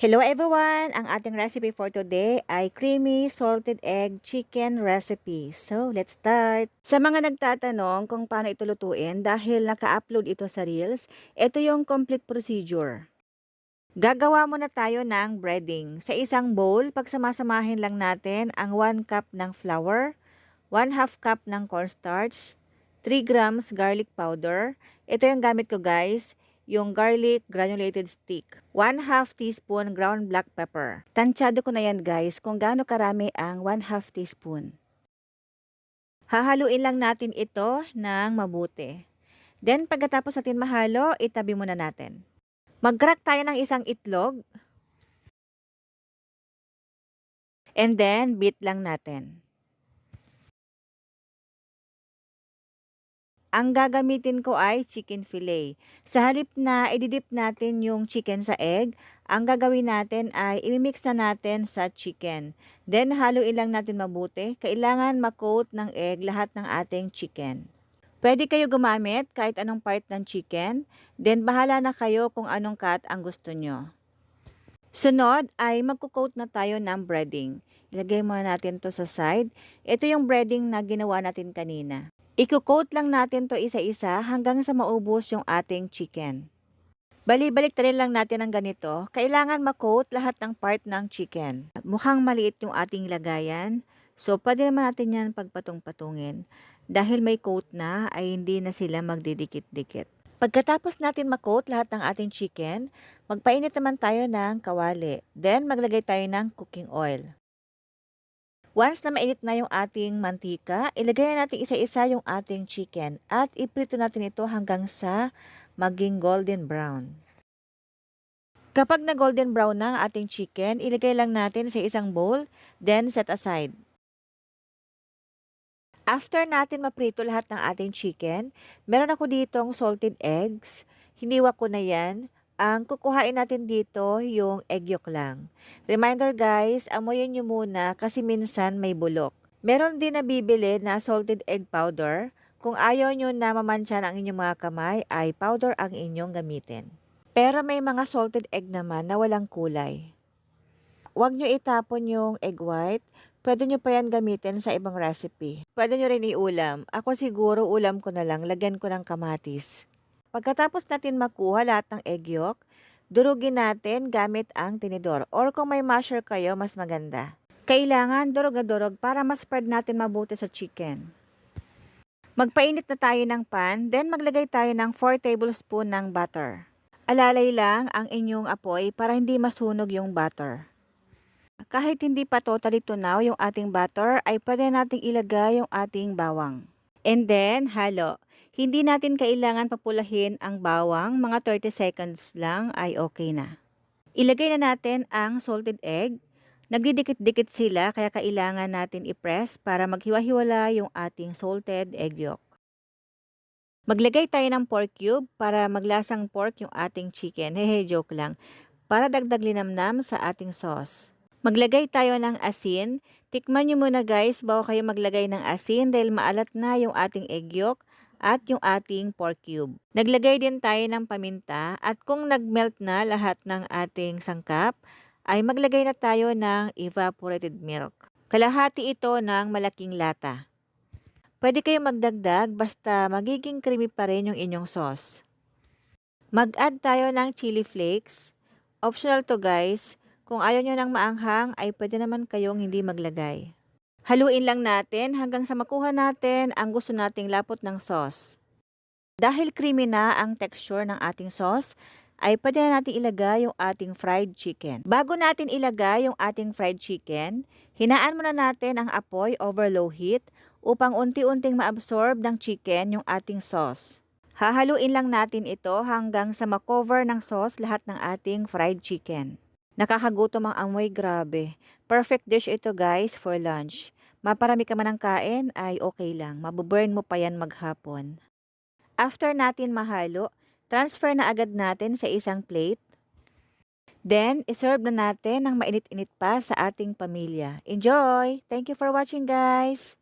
Hello everyone! Ang ating recipe for today ay creamy salted egg chicken recipe. So, let's start! Sa mga nagtatanong kung paano ito lutuin dahil naka-upload ito sa Reels, ito yung complete procedure. Gagawa muna tayo ng breading. Sa isang bowl, pagsamasamahin lang natin ang 1 cup ng flour, 1/2 cup ng cornstarch, 3 grams garlic powder. Ito yung gamit ko guys, yung garlic granulated stick. 1/2 teaspoon ground black pepper. Tansyado ko na yan guys kung gaano karami ang 1/2 teaspoon. Hahaluin lang natin ito ng mabuti. Then pagkatapos natin mahalo, itabi muna natin. Mag-crack tayo ng isang itlog. And then beat lang natin. Ang gagamitin ko ay chicken fillet. Sa halip na ididip natin yung chicken sa egg, ang gagawin natin ay imimix na natin sa chicken. Then haluin lang natin mabuti. Kailangan ma-coat ng egg lahat ng ating chicken. Pwede kayo gumamit kahit anong part ng chicken. Then bahala na kayo kung anong cut ang gusto nyo. Sunod ay magko-coat na tayo ng breading. Ilagay muna natin to sa side. Ito yung breading na ginawa natin kanina. Iko-coat lang natin to isa-isa hanggang sa maubos yung ating chicken. Bali-balik rin lang natin ang ganito. Kailangan ma-coat lahat ng part ng chicken. Mukhang maliit yung ating lagayan. So, pwede naman natin yan pagpatong-patungin. Dahil may coat na, ay hindi na sila magdidikit-dikit. Pagkatapos natin ma-coat lahat ng ating chicken, magpainit naman tayo ng kawali. Then, maglagay tayo ng cooking oil. Once na mainit na yung ating mantika, ilagay natin isa-isa yung ating chicken at iprito natin ito hanggang sa maging golden brown. Kapag na golden brown na ang ating chicken, ilagay lang natin sa isang bowl, then set aside. After natin maprito lahat ng ating chicken, meron ako ditong salted eggs. Hiniwa ko na yan. Ang kukuhain natin dito yung egg yolk lang. Reminder guys, amoyin nyo muna kasi minsan may bulok. Meron din na bibili na salted egg powder. Kung ayaw nyo na mamansya ang inyong mga kamay, ay powder ang inyong gamitin. Pero may mga salted egg naman na walang kulay. Huwag nyo itapon yung egg white. Pwede nyo pa yan gamitin sa ibang recipe. Pwede nyo rin iulam. Ako siguro ulam ko na lang, lagyan ko ng kamatis. Pagkatapos natin makuha lahat ng egg yolk, durugin natin gamit ang tinidor. Or kung may masher kayo, mas maganda. Kailangan durog na durog para ma-spread natin mabuti sa chicken. Magpainit na tayo ng pan, then maglagay tayo ng 4 tablespoon ng butter. Alalay lang ang inyong apoy para hindi masunog yung butter. Kahit hindi pa totally tunaw yung ating butter, ay pwede nating ilagay yung ating bawang. And then, halo. Hindi natin kailangan papulahin ang bawang, mga 30 seconds lang ay okay na. Ilagay na natin ang salted egg. Nagdidikit-dikit sila kaya kailangan natin i-press para maghiwa-hiwala yung ating salted egg yolk. Maglagay tayo ng pork cube para maglasang pork yung ating chicken. Hehe, joke lang. Para dagdag linamnam sa ating sauce. Maglagay tayo ng asin. Tikman nyo muna guys bago kayo maglagay ng asin dahil maalat na yung ating egg yolk at yung ating pork cube. Naglagay din tayo ng paminta at kung nagmelt na lahat ng ating sangkap, ay maglagay na tayo ng evaporated milk. Kalahati ito ng malaking lata. Pwede kayo magdagdag basta magiging creamy pa rin yung inyong sauce. Mag-add tayo ng chili flakes. Optional to guys. Kung ayaw nyo ng maanghang ay pwede naman kayong hindi maglagay. Haluin lang natin hanggang sa makuha natin ang gusto nating lapot ng sauce. Dahil creamy na ang texture ng ating sauce, ay pwede na natin ilagay yung ating fried chicken. Bago natin ilagay yung ating fried chicken, hinaan muna natin ang apoy over low heat upang unti-unting maabsorb ng chicken yung ating sauce. Hahaluin lang natin ito hanggang sa makover ng sauce lahat ng ating fried chicken. Nakakagutom ang amoy, grabe. Perfect dish ito guys for lunch. Maparami ka man ng kain ay okay lang. Mabuburn mo pa yan maghapon. After natin mahalo, transfer na agad natin sa isang plate. Then, iserve na natin ng mainit-init pa sa ating pamilya. Enjoy! Thank you for watching guys!